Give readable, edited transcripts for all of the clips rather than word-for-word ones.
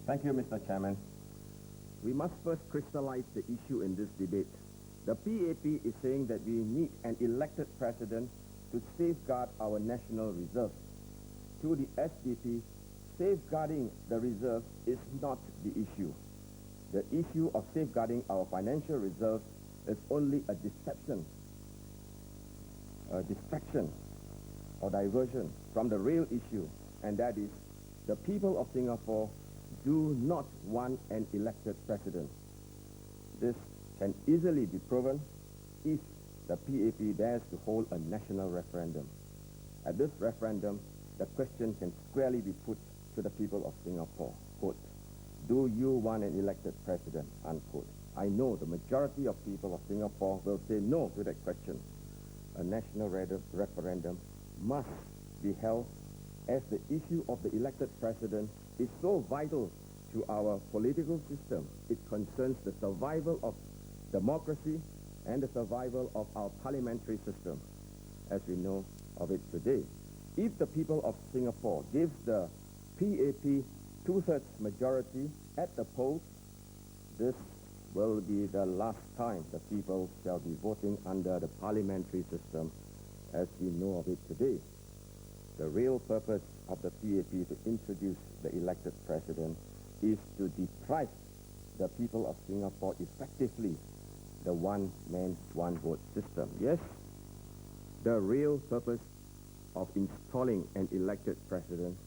Thank you, Mr. Chairman. We must first crystallize the issue in this debate. The PAP is saying that we need an elected president to safeguard our national reserve. To the SDP, safeguarding the reserve is not the issue. The issue of safeguarding our financial reserve is only a distraction or diversion from the real issue, and that is the people of Singapore do not want an elected president. This can easily be proven if the PAP dares to hold a national referendum. At this referendum, the question can squarely be put to the people of Singapore, quote, "Do you want an elected president?" unquote. I know the majority of people of Singapore will say no to that question. A national referendum must be held as the issue of the elected president is so vital to our political system. It concerns the survival of democracy and the survival of our parliamentary system, as we know of it today. If the people of Singapore gives the PAP two-thirds majority at the polls, this will be the last time the people shall be voting under the parliamentary system as we know of it today. The real purpose of the PAP to introduce the elected president is to deprive the people of Singapore effectively the one man, one vote system. Yes, the real purpose of installing an elected president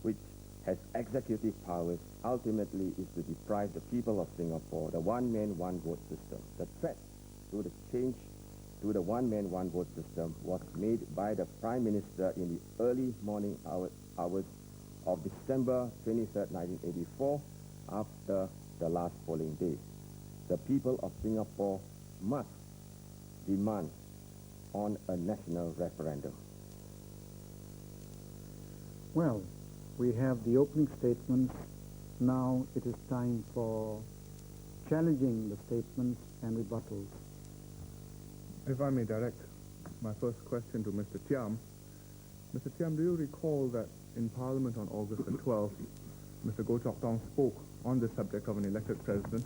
which has executive powers ultimately is to deprive the people of Singapore the one man, one vote system. The threat to the change to the one man, one vote system was made by the Prime Minister in the early morning hours of December 23, 1984, after the last polling day. The people of Singapore must demand on a national referendum. Well, we have the opening statements. Now it is time for challenging the statements and rebuttals. If I may direct my first question to Mr. Chiam. Mr. Chiam, do you recall that in Parliament on August the 12th, Mr. Tong spoke on the subject of an elected president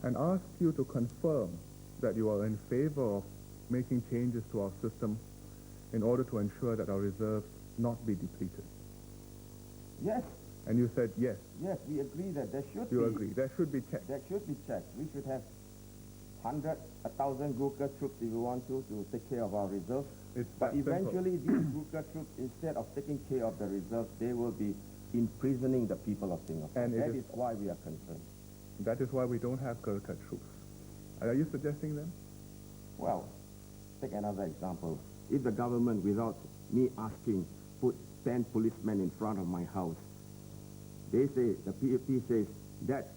and asked you to confirm that you are in favor of making changes to our system in order to ensure that our reserves not be depleted? Yes. And you said yes. Yes, we agree that there should be. You agree. There should be checks. There should be checks. We should have 100, 1,000 Gurkha troops if we want to take care of our reserves. But eventually these Gurkha troops, instead of taking care of the reserves, they will be imprisoning the people of Singapore. And that is why we are concerned. That is why we don't have Gurkha troops. Are you suggesting them? Well, take another example. If the government, without me asking, put 10 policemen in front of my house, they say, the PAP says, that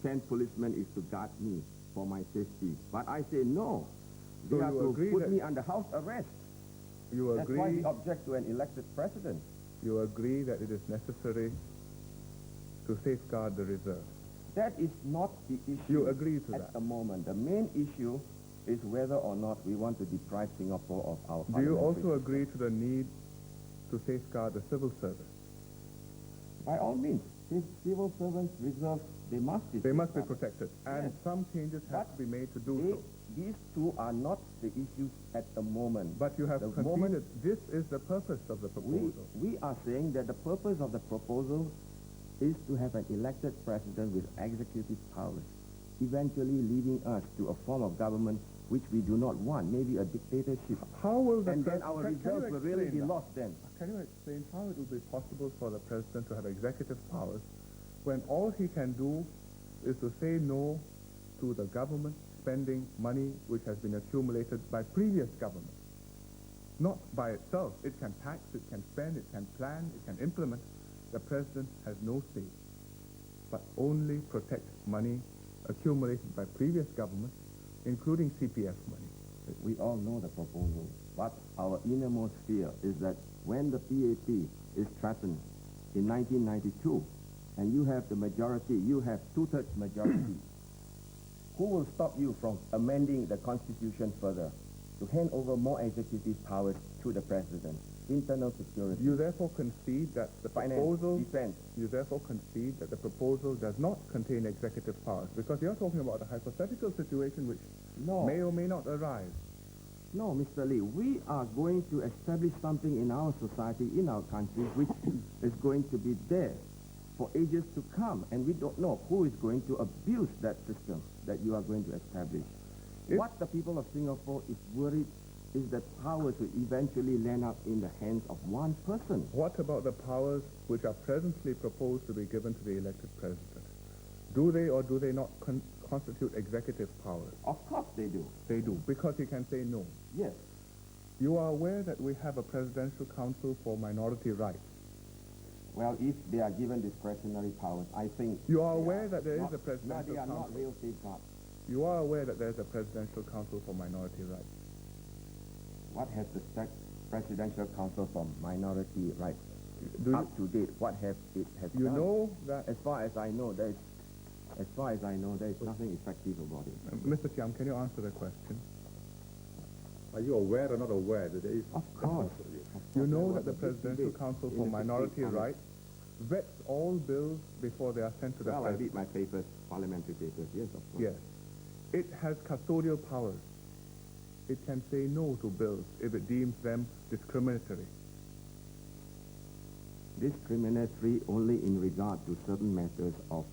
10 policemen is to guard me for my safety. But I say, no, they have to put me under house arrest. You agree? That's why we object to an elected president. You agree that it is necessary to safeguard the reserve? That is not the issue. You agree to at that? the moment. The main issue is whether or not we want to deprive Singapore of our Do you also system. agree to the need to safeguard the civil service? By all means, if civil servants reserves, they must be. They must be protected, and yes, some changes have to be made to do so. These two are not the issues at the moment. But you have conceded this is the purpose of the proposal. We are saying that the purpose of the proposal is to have an elected president with executive powers, eventually leading us to a form of government which we do not want, maybe a dictatorship. How will the and then our reserves will really be lost then. Can you explain how it will be possible for the president to have executive powers when all he can do is to say no to the government spending money which has been accumulated by previous governments? Not by itself. It can tax, it can spend, it can plan, it can implement. The president has no say, but only protect money accumulated by previous governments, including CPF money. We all know the proposal, but our innermost fear is that when the PAP is threatened in 1992, and you have the majority, you have two-thirds majority, who will stop you from amending the Constitution further to hand over more executive powers to the president? internal security, You therefore concede that the finance, proposal... defense. You therefore concede that the proposal does not contain executive powers, because you're talking about a hypothetical situation which No. may or may not arise. No, Mr. Lee, we are going to establish something in our society, in our country, which is going to be there for ages to come, and we don't know who is going to abuse that system that you are going to establish. What the people of Singapore is worried is that powers will eventually land up in the hands of one person. What about the powers which are presently proposed to be given to the elected president? Do they or do they not constitute executive powers? Of course they do. They do, because he can say no. Yes. You are aware that we have a Presidential Council for Minority Rights. Well, if they are given discretionary powers, I think... You are aware that there is not, a Presidential No, they are Council. not real safeguards. You are aware that there is a Presidential Council for Minority Rights. What has the Presidential Council for Minority Rights up to date? What has it has You done? know that... As far as I know, there is nothing effective about it. Mr. Chiam, can you answer the question? Are you aware or not aware that there is... Of course. You know that the Presidential Council for Minority Rights. Rights vets all bills before they are sent to the Well, I President. read my papers, parliamentary papers, yes, of course. Yes. It has custodial powers. It can say no to bills if it deems them discriminatory. Discriminatory only in regard to certain matters of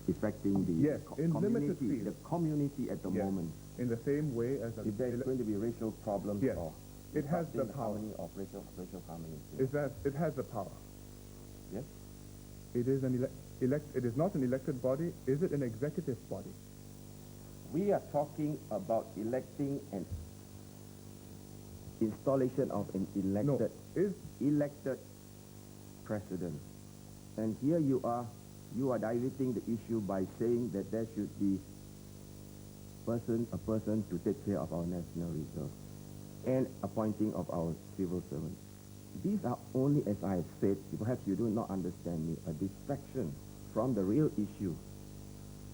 affecting the Yes, in limited community, fields. the community at the Yes. moment. In the same way as... If there is going to be racial problems Yes. or It has the disrupting power. harmony of racial harmony. Is that it has the power. Yes? It is an it is not an elected body. Is it an executive body? We are talking about electing an installation of an elected elected president. And here you are diverting the issue by saying that there should be a person to take care of our national reserve and appointing of our civil servants. These are only, as I have said, perhaps you do not understand me, a distraction from the real issue.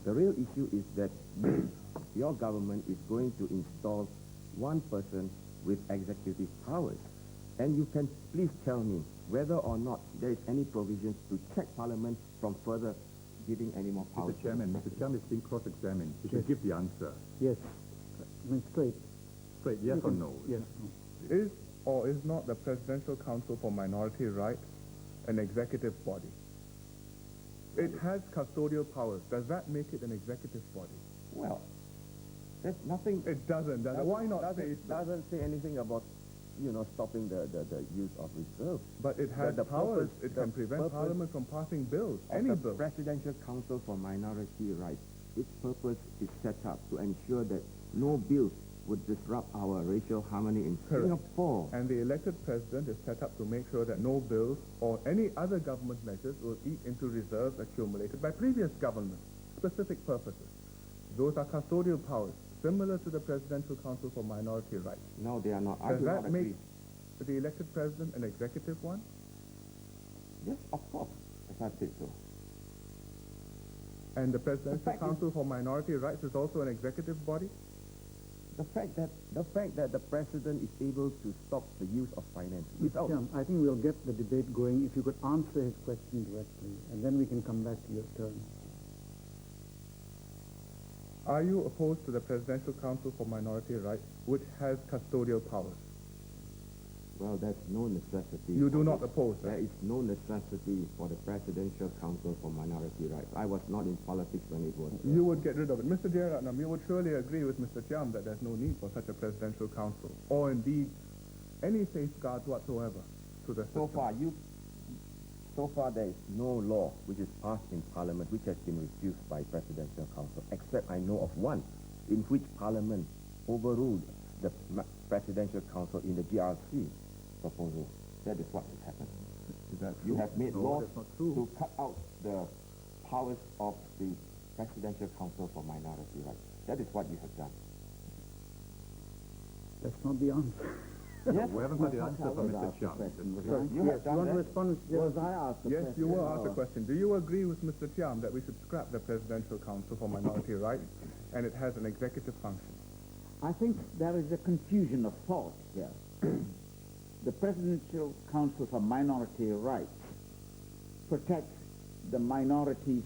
The real issue is that your government is going to install one person with executive powers. And you can please tell me whether or not there is any provisions to check Parliament from further giving any more powers. Mr. Chairman, Mr. Chiam is being cross-examined. He should give the answer. Yes. I mean, straight. Straight, yes or no? Yes. Is or is not the Presidential Council for Minority Rights an executive body? It has custodial powers. Does that make it an executive body? Well, there's nothing... It doesn't. Why not say so? Doesn't say anything about, stopping the use of reserve. But it has The powers. purpose- It the can prevent purpose Parliament from passing bills. Of Any the bill. Presidential Council for Minority Rights, its purpose is set up to ensure that no bills would disrupt our racial harmony in Correct. Singapore. And the elected president is set up to make sure that no bills or any other government measures will eat into reserves accumulated by previous governments, specific purposes. Those are custodial powers, similar to the Presidential Council for Minority Rights. No, they are not. I Does do not that agree. make the elected president an executive one? Yes, of course, as I said so. And the Presidential fact is- Council for Minority Rights is also an executive body? The fact that the president is able to stop the use of finance without... Chiam, I think we'll get the debate going if you could answer his question directly, and then we can come back to your turn. Are you opposed to the Presidential Council for Minority Rights, which has custodial powers? Well, there's no necessity. You do not oppose There that? is no necessity for the Presidential Council for Minority Rights. I was not in politics when it was... You would get rid of it. Mr. Jeyaratnam, you would surely agree with Mr. Chiam that there's no need for such a presidential council, or indeed any safeguards whatsoever to the system. So far there is no law which is passed in Parliament which has been refused by Presidential Council, except I know of one in which Parliament overruled the Presidential Council in the GRC proposal. That is what has happened. Is that You have made No, laws that's not true. to cut out the powers of the Presidential Council for Minority Rights. That is what you have done. That's not the answer. Yes, We haven't got the answer from Mr. asked the Chiam. question. Sorry, You yes, have done you want to that. respond, Mr. Was Chairman? I asked the Yes, question? you were asked a question. Do you agree with Mr. Chiam that we should scrap the Presidential Council for Minority Rights and it has an executive function? I think there is a confusion of thought here. the Presidential Council for Minority Rights protects the minorities'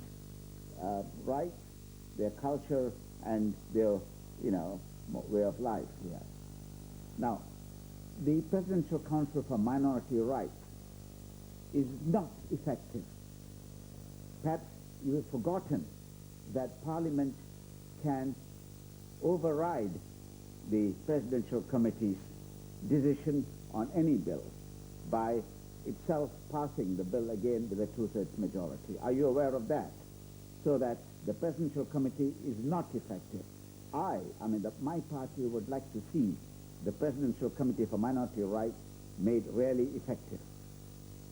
rights, their culture, and their, way of life here. Now, the Presidential Council for Minority Rights is not effective. Perhaps you have forgotten that Parliament can override the Presidential Committee's decision on any bill by itself passing the bill again with a two-thirds majority. Are you aware of that? So that the Presidential Committee is not effective. My party would like to see the Presidential Committee for Minority Rights made really effective.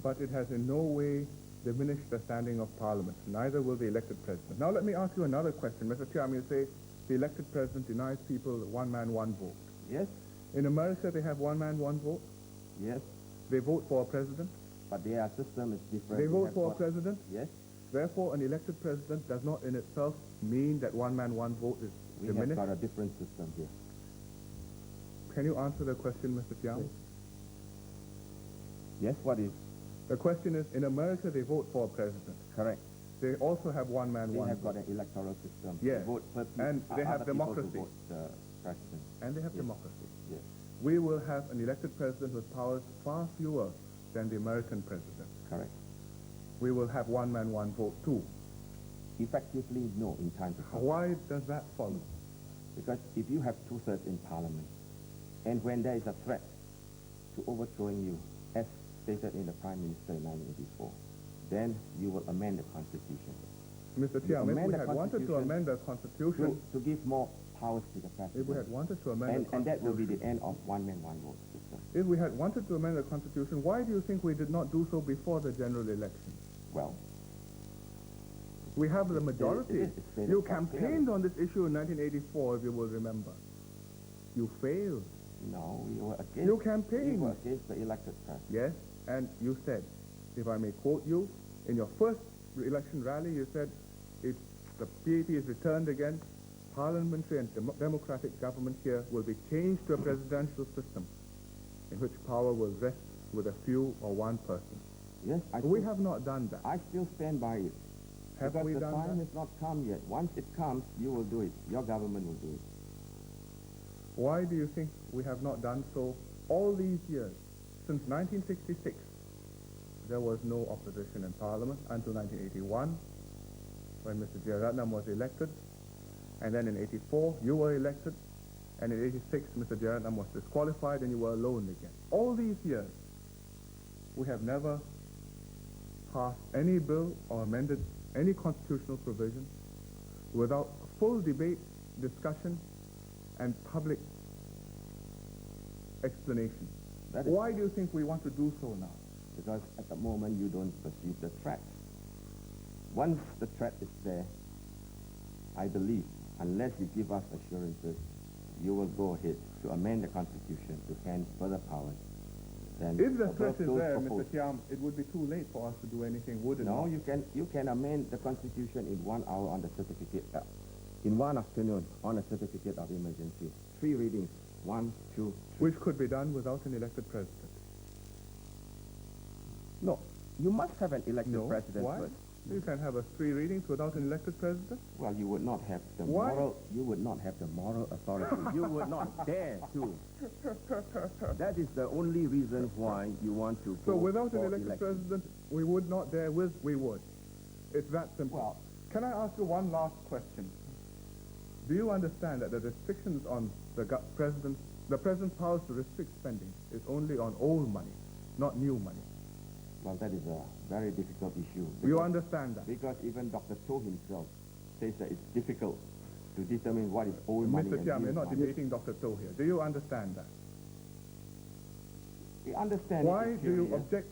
But it has in no way diminished the standing of Parliament. Neither will the elected president. Now let me ask you another question. Mr. Chiam, you say the elected president denies people one man, one vote. Yes, In America, they have one man, one vote. yes, They vote for a president. but their system is different. They vote have for a got- president. Yes, Therefore, an elected president does not in itself mean that one man, one vote is we have diminished. got a different system here. Can you answer the question, Mr. Chiam? Yes, what is The question is, in America, they vote for a president. correct? They also have one man, They one have vote. got an electoral system. Yes, They vote for and they have other people to democracy. vote the president. And they have Yes. democracy. Yes, We will have an elected president with powers far fewer than the American president. correct. We will have one man, one vote too. Effectively, no, in time to come. Why does that follow? Because if you have two-thirds in Parliament, and when there is a threat to overthrowing you, as stated in the Prime Minister in 1984, then you will amend the Constitution. Mr. You Chiam, if amend we the had wanted to Constitution amend the Constitution, to give more powers to the if we had President. wanted to amend the And that will be Constitution, the end of one man, one vote system. if we had wanted to amend the Constitution, why do you think we did not do so before the general election? Well, We have the It majority. is stated You quite campaigned on this issue in 1984, if you will remember. You failed. no, we were against, You campaigned. we were against the elected President. Yes, and you said, if I may quote you, in your first election rally, you said, if the PAP is returned again, parliamentary and democratic government here will be changed to a presidential system in which power will rest with a few or one person. Yes, We have not done that. I still stand by it. Have Because we the done time that? has not come yet. Once it comes, you will do it. Your government will do it. Why do you think we have not done so all these years? Since 1966, there was no opposition in Parliament until 1981, when Mr. Jeyaretnam was elected. And then in 84, you were elected. And in 86, Mr. Jeyaretnam was disqualified and you were alone again. All these years, we have never passed any bill or amended any constitutional provision without full debate, discussion, and public explanation. That is Why do you think we want to do so now? because at the moment you don't perceive the threat. Once the threat is there, I believe, unless you give us assurances, you will go ahead to amend the Constitution to hand further powers. Then If the above threat is those there, Mr. proposed- Chiam, it would be too late for us to do anything, would it No, not? you can amend the Constitution in 1 hour on the certificate, in one afternoon on a certificate of emergency. 3 readings, 1, 2, 3. Which could be done without an elected president. No, you must have an elected No, president why? first. You can have 3 readings without an elected president? Well, you would not have the Why? moral. You would not have the moral authority. You would not dare to. That is the only reason why you want to. So go without an for elected election. president, we would not dare with, we would. It's that simple. Well, Can I ask you one last question? Do you understand that the restrictions on the president's powers to restrict spending is only on old money, not new money? well, that is a very difficult issue. You because- understand that? Because even Dr. Tong himself says that it's difficult to determine what is old money Mr. and Chiam, new you're not money. debating Dr. To here. Do you understand that? We understand. Why it is do you curious. object